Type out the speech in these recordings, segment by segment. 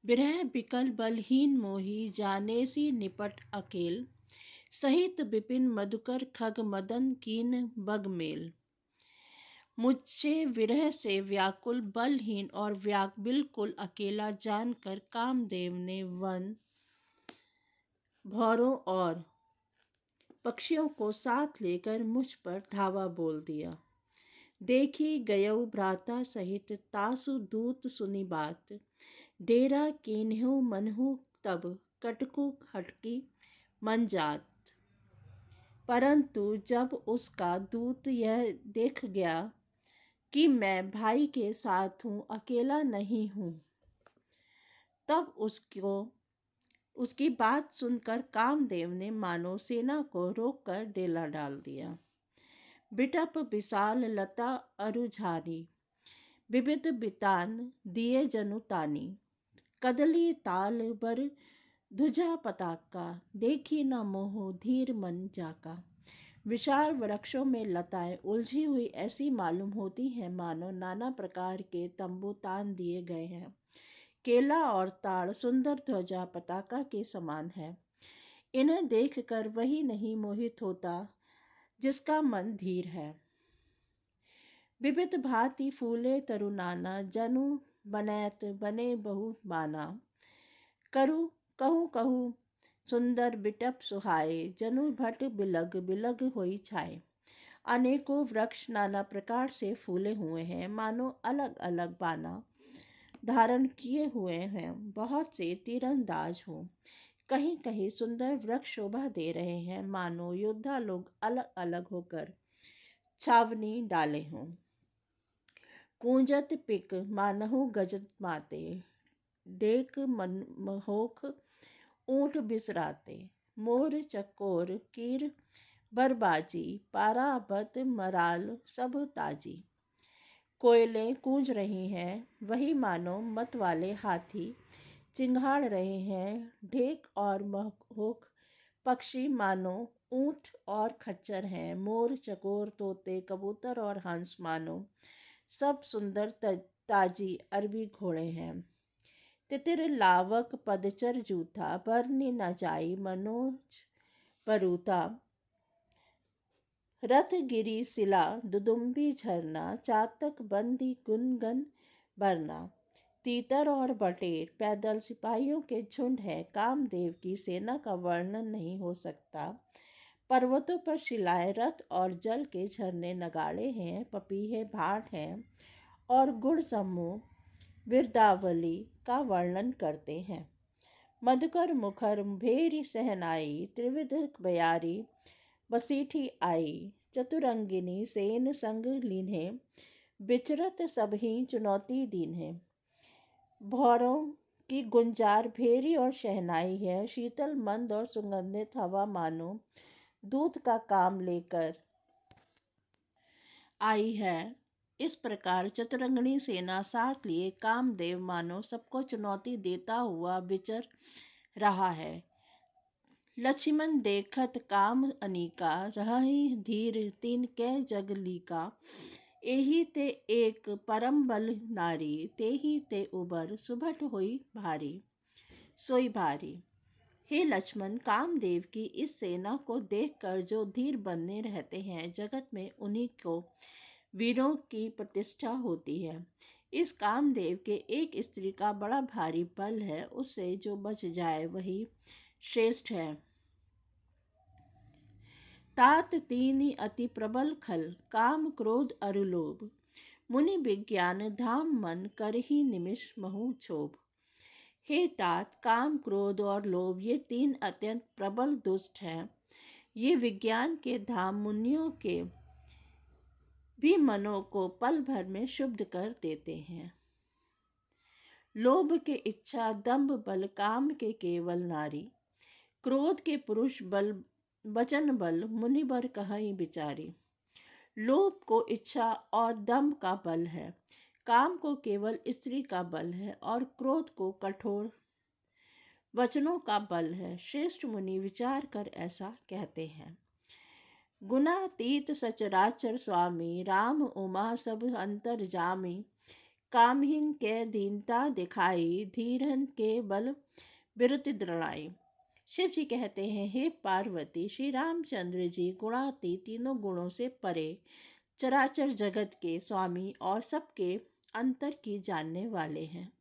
बिरह बिकल बलहीन मोही जाने सी निपट अकेल। सहित विपिन मधुकर खग मदन कीन बग मेल। मुझसे विरह से व्याकुल बलहीन और बिल्कुल अकेला जानकर कामदेव ने वन भौरों और पक्षियों को साथ लेकर मुझ पर धावा बोल दिया। देखी गयऊ भ्राता सहित तासु दूत सुनी बात। डेरा कीन्हु मनहु तब कटकु हटकी मन जात। परंतु जब उसका दूत यह देख गया कि मैं भाई के साथ हूँ, अकेला नहीं हूँ, तब उसकी बात सुनकर कामदेव ने मानो सेना को रोककर डेला डाल दिया। बिटप विशाल लता अरुझारी विविध बितान दिए जनु तानी। कदली ताल बर ध्वजा पताका देखी न मोह धीर मन जाका। विशाल वृक्षों में लताएं उलझी हुई ऐसी मालूम होती हैं मानो नाना प्रकार के तंबू तान दिए गए हैं। केला और ताड़ सुंदर ध्वजा पताका के समान है। इन्हें देखकर वही नहीं मोहित होता जिसका मन धीर है। विविध भांति फूले तरुनाना जनु बनैत बने बहु बाना। करू कहूँ कहूँ सुंदर बिटप सुहाए जनु भट बिलग बिलग होई छाए। अनेकों वृक्ष नाना प्रकार से फूले हुए हैं मानो अलग अलग बाना धारण किए हुए हैं। बहुत से तीरंदाज हों। कहीं कहीं सुंदर वृक्ष शोभा दे रहे हैं मानो योद्धा लोग अलग अलग होकर छावनी डाले हों। कूंजत पिक मानहु गजत माते डेक मनमोहक ऊंट बिसराते। मोर चकोर कीर बरबाजी पाराबत मराल सब ताजी। कोयले कूंज रही हैं वही मानो मत वाले हाथी चिंगाड़ रहे हैं। ढेक और महोक पक्षी मानो ऊंट और खच्चर हैं। मोर चकोर तोते कबूतर और हंस मानो सब सुंदर ताजी अरबी घोड़े हैं। तितिर लावक पदचर जूथा बरनी न जाई मनोज बरूता। रथ गिरी सिला दुदुम्बी झरना चातक बंदी गुनगन बरना। तीतर और बटेर पैदल सिपाहियों के झुंड है। कामदेव की सेना का वर्णन नहीं हो सकता। पर्वतों पर शिलाएं रथ और जल के झरने नगाड़े हैं। पपीहे भाट हैं और गुण समूह बिरदावली का वर्णन करते हैं। मधुकर मुखर भेरी सहनाई त्रिविध बयारी बसीठी आई। चतुरंगिनी सेन संग लीन्हे विचरत सबही चुनौती दीन्हे। भौरों की गुंजार भेरी और शहनाई है। शीतल मंद और सुगंधित हवा मानो दूध का काम लेकर आई है। इस प्रकार चतुरंगिनी सेना साथ लिए कामदेव मानो सबको चुनौती देता हुआ विचर रहा है। लक्ष्मण देखत काम अनिका रही धीर तीन कै जगलीका। एही ते एक परम बल नारी तेही ते उबर सुभट हुई भारी सोई भारी। हे लक्ष्मण, कामदेव की इस सेना को देखकर जो धीर बने रहते हैं जगत में उन्हीं को वीरों की प्रतिष्ठा होती है। इस कामदेव के एक स्त्री का बड़ा भारी बल है। उससे जो बच जाए वही श्रेष्ठ है। तात तीन अति प्रबल खल काम क्रोध अरुलोभ। मुनि विज्ञान धाम मन कर ही निमिष महु क्षोभ। हे तात, काम क्रोध और लोभ ये तीन अत्यंत प्रबल दुष्ट हैं। ये विज्ञान के धाम मुनियों के भी मनों को पल भर में शुद्ध कर देते हैं। लोभ के इच्छा दंभ बल काम के केवल नारी। क्रोध के पुरुष बल वचन बल मुनि बर कहीं बिचारी। लोभ को इच्छा और दंभ का बल है। काम को केवल स्त्री का बल है और क्रोध को कठोर वचनों का बल है। श्रेष्ठ मुनि विचार कर ऐसा कहते हैं। गुणातीत सचराचर स्वामी राम उमा सब अंतर जामी। कामहीन के दीनता दिखाई, धीरन के बल बिरुत दृढ़ाई। शिव जी कहते हैं, हे पार्वती, श्री रामचंद्र जी गुणातीत, तीनों गुणों से परे, चराचर जगत के स्वामी और सबके अंतर की जानने वाले हैं।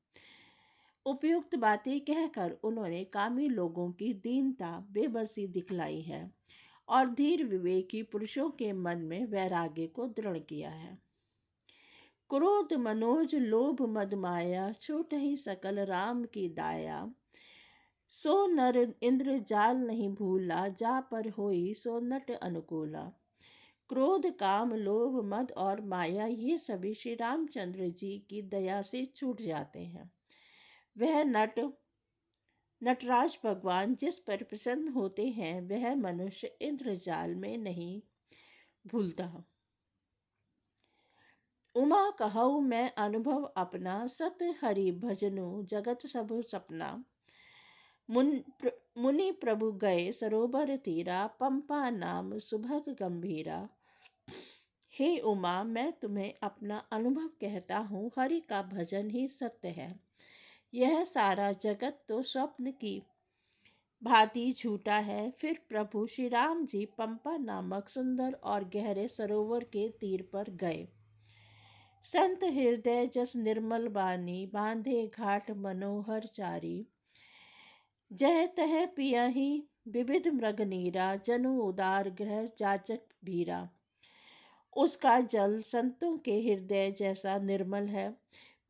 उपयुक्त बातें कहकर उन्होंने कामी लोगों की दीनता, बेबसी दिखलाई है और धीर विवेकी पुरुषों के मन में वैराग्य को दृढ़ किया है। क्रोध मनोज लोभ मद माया, छूट ही सकल राम की दाया। सो नर इंद्र जाल नहीं भूला, जा पर होई सो नट अनुकूला। क्रोध काम लोभ मद और माया, ये सभी श्री रामचंद्र जी की दया से छूट जाते हैं। वह नटराज भगवान जिस पर प्रसन्न होते हैं, वह मनुष्य इंद्रजाल में नहीं भूलता। उमा कहऊ मैं अनुभव अपना, सत हरि भजनु जगत सब सपना। मुनि प्रभु गए सरोवर तीरा, पंपा नाम सुभग गंभीरा। हे उमा, मैं तुम्हें अपना अनुभव कहता हूँ, हरि का भजन ही सत्य है। यह सारा जगत तो स्वप्न की भांति झूठा है। फिर प्रभु श्री राम जी पंपा नामक सुंदर और गहरे सरोवर के तीर पर गए। संत हृदय जस निर्मल बानी, बांधे घाट मनोहर चारी। जह तह पियहि विविध मृग नीरा, जनु उदार ग्रह जाचक भीरा। उसका जल संतों के हृदय जैसा निर्मल है।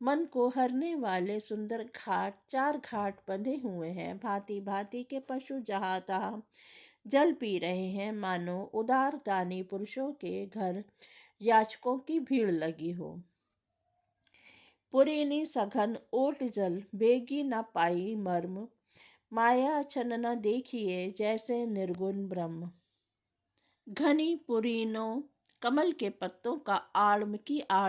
मन को हरने वाले सुंदर घाट, 4 घाट बंधे हुए हैं। भांति भांति के पशु जहाँ तहाँ जल पी रहे हैं, मानो उदार दानी पुरुषों के घर याचकों की भीड़ लगी हो। पुरीनी सघन ओट जल, बेगी न पाई मर्म। माया छन न देखिए, जैसे निर्गुण ब्रह्म। घनी पुरीनों कमल के पत्तों का आड़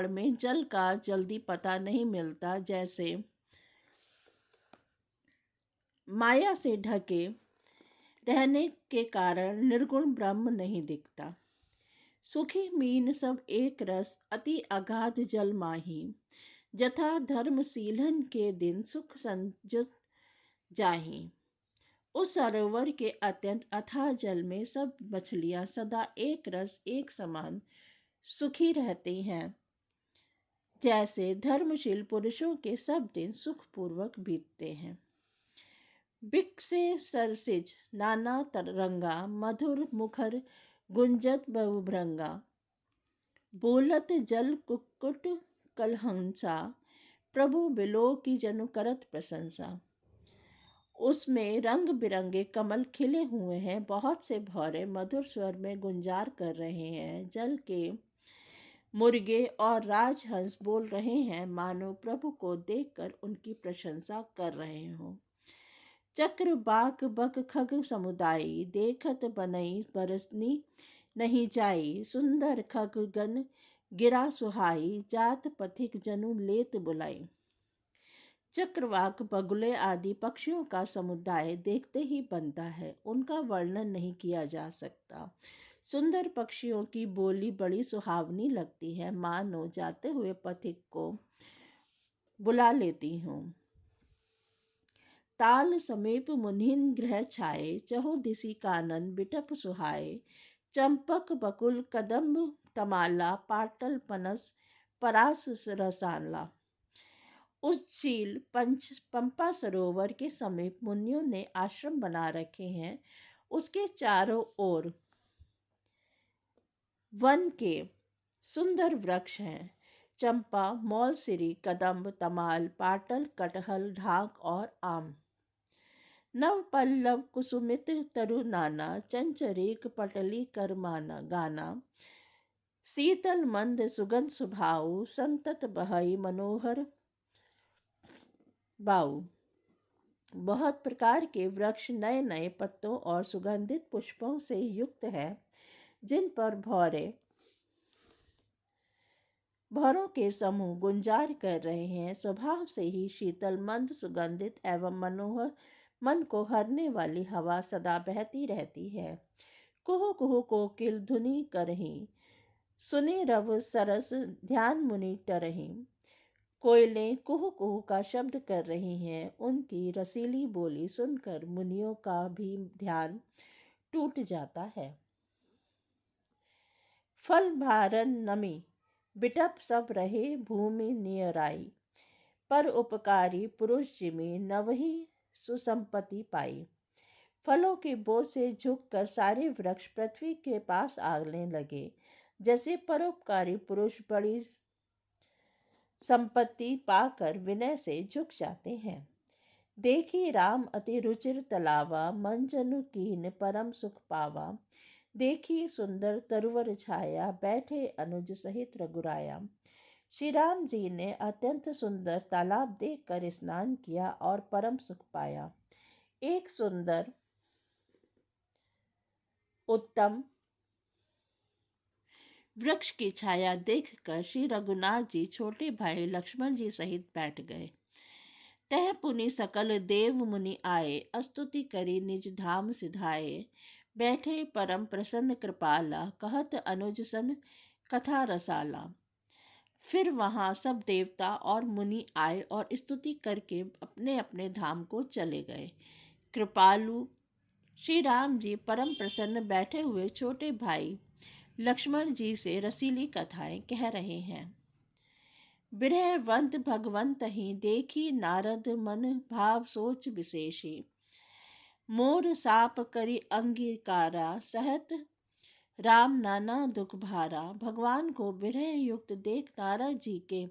में जल का जल्दी पता नहीं मिलता, जैसे माया से ढके रहने के कारण निर्गुण ब्रह्म नहीं दिखता। सुखी मीन सब एक रस, अति अगाध जल माही। जथा धर्मशीलन के दिन, सुख संजुत जाही। उस सरोवर के अत्यंत अथाह जल में सब मछलियां सदा एक रस एक समान सुखी रहती हैं, जैसे धर्मशील पुरुषों के सब दिन सुखपूर्वक बीतते हैं। बिक से सरसिज नाना तरंगा, मधुर मुखर गुंजत बहुभृंगा। बोलत जल कुक्कुट कलहंसा, प्रभु बिलो की जनु करत प्रशंसा। उसमें रंग बिरंगे कमल खिले हुए हैं, बहुत से भौरे मधुर स्वर में गुंजार कर रहे हैं। जल के मुर्गे और राजहंस बोल रहे हैं, मानो प्रभु को देखकर उनकी प्रशंसा कर रहे हों। चक्र बाक बक खग समुदायी, देखत बनई बरसनी नहीं जाई। सुंदर खग गन गिरा सुहाई, जात पथिक जनु लेत बुलाई। चक्रवाक बगुले आदि पक्षियों का समुदाय देखते ही बनता है, उनका वर्णन नहीं किया जा सकता। सुंदर पक्षियों की बोली बड़ी सुहावनी लगती है, मानो जाते हुए पथिक को बुला लेती हूँ। ताल समीप मुनिन ग्रह छाए, चहु दिशि कानन बिटप सुहाए। चंपक बकुल कदम्ब तमाला, पाटल पनस परास रसाला। उस झील पंपा सरोवर के समीप मुनियों ने आश्रम बना रखे हैं। उसके चारों ओर वन के सुंदर वृक्ष हैं, चंपा, मौलसिरी, कदम्ब, तमाल, पाटल, कटहल, ढाक और आम। नव पल्लव कुसुमित तरु नाना, चंचरीक पटली करमाना गाना। शीतल मंद सुगंध सुभाऊ, संतत बहई मनोहर बाऊ। बहुत प्रकार के वृक्ष नए नए पत्तों और सुगंधित पुष्पों से युक्त है, जिन पर भौरों के समूह गुंजार कर रहे हैं। स्वभाव से ही शीतल मंद सुगंधित एवं मनोहर मन को हरने वाली हवा सदा बहती रहती है। कुहू कुहू कोकिल धुनी करही, सुनि रव सरस ध्यान मुनि टरही। कोयलें कुहू कुहू का शब्द कर रही हैं। उनकी रसीली बोली सुनकर मुनियों का भी ध्यान टूट जाता है। फल भारन नमी बिटप सब रहे भूमि नियराई। पर उपकारी पुरुष जिमि नवही सुसंपत्ति पाई। फलों के बोझ से झुककर सारे वृक्ष पृथ्वी के पास आने लगे, जैसे परोपकारी पुरुष बड़ी संपत्ति पाकर विनय से झुक जाते हैं। देखी राम अति रुचिर तलावा, मन जनु कीन परम सुख पावा। देखी सुंदर तरुवर छाया, बैठे अनुज सहित रघुराया। श्री राम जी ने अत्यंत सुंदर तालाब देखकर स्नान किया और परम सुख पाया। एक सुंदर उत्तम वृक्ष की छाया देखकर श्री रघुनाथ जी छोटे भाई लक्ष्मण जी सहित बैठ गए। तह पुनि सकल देव मुनि आए, स्तुति करी निज धाम सिधाए। बैठे परम प्रसन्न कृपाला, कहत अनुज सन कथा रसाला। फिर वहाँ सब देवता और मुनि आए और स्तुति करके अपने अपने धाम को चले गए। कृपालु श्री राम जी परम प्रसन्न बैठे हुए छोटे भाई लक्ष्मण जी से रसीली कथाएं कह रहे हैं। बिरहवंत भगवंत ही देखी नारद, मन भाव सोच विशेषी। मोर साप करी अंगीकारा, सहत राम नाना दुख भारा। भगवान को विरह युक्त देख नारद जी के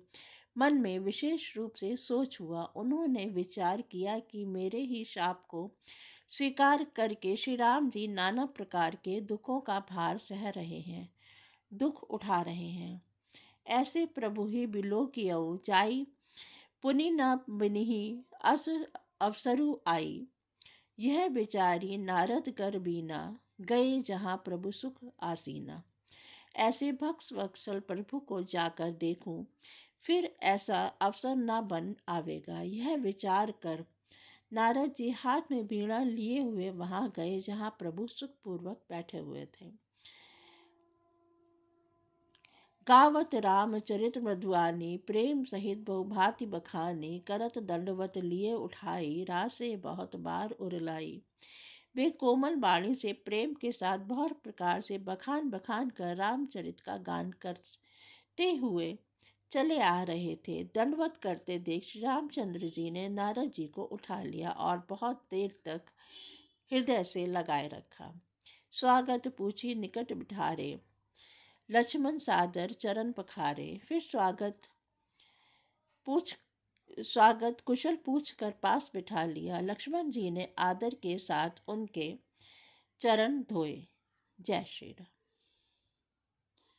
मन में विशेष रूप से सोच हुआ। उन्होंने विचार किया कि मेरे ही शाप को स्वीकार करके श्री राम जी नाना प्रकार के दुखों का भार सह रहे हैं, दुख उठा रहे हैं। ऐसे प्रभु ही बिलो कियऊ जाई, पुनि न बिनहि अस अवसरु आई। यह विचारी नारद कर बीना, गए जहाँ प्रभु सुख आसीना। ऐसे भक्त वत्सल प्रभु को जाकर देखूं, फिर ऐसा अवसर न बन आवेगा। यह विचार कर नारद जी हाथ में वीणा लिए हुए वहां गए जहाँ प्रभु सुखपूर्वक बैठे हुए थे। गावत रामचरित मधुआनी, प्रेम सहित बहुभांति बखानी। करत दंडवत लिए उठाई, रासे बहुत बार उरलाई। वे कोमल वाणी से प्रेम के साथ बहुत प्रकार से बखान बखान कर रामचरित का गान करते हुए चले आ रहे थे। दंडवत करते देख श्री रामचंद्र जी ने नारद जी को उठा लिया और बहुत देर तक हृदय से लगाए रखा। स्वागत पूछी निकट बिठारे, लक्ष्मण सादर चरण पखारे। फिर स्वागत कुशल पूछकर पास बिठा लिया। लक्ष्मण जी ने आदर के साथ उनके चरण धोए। जय श्री राम।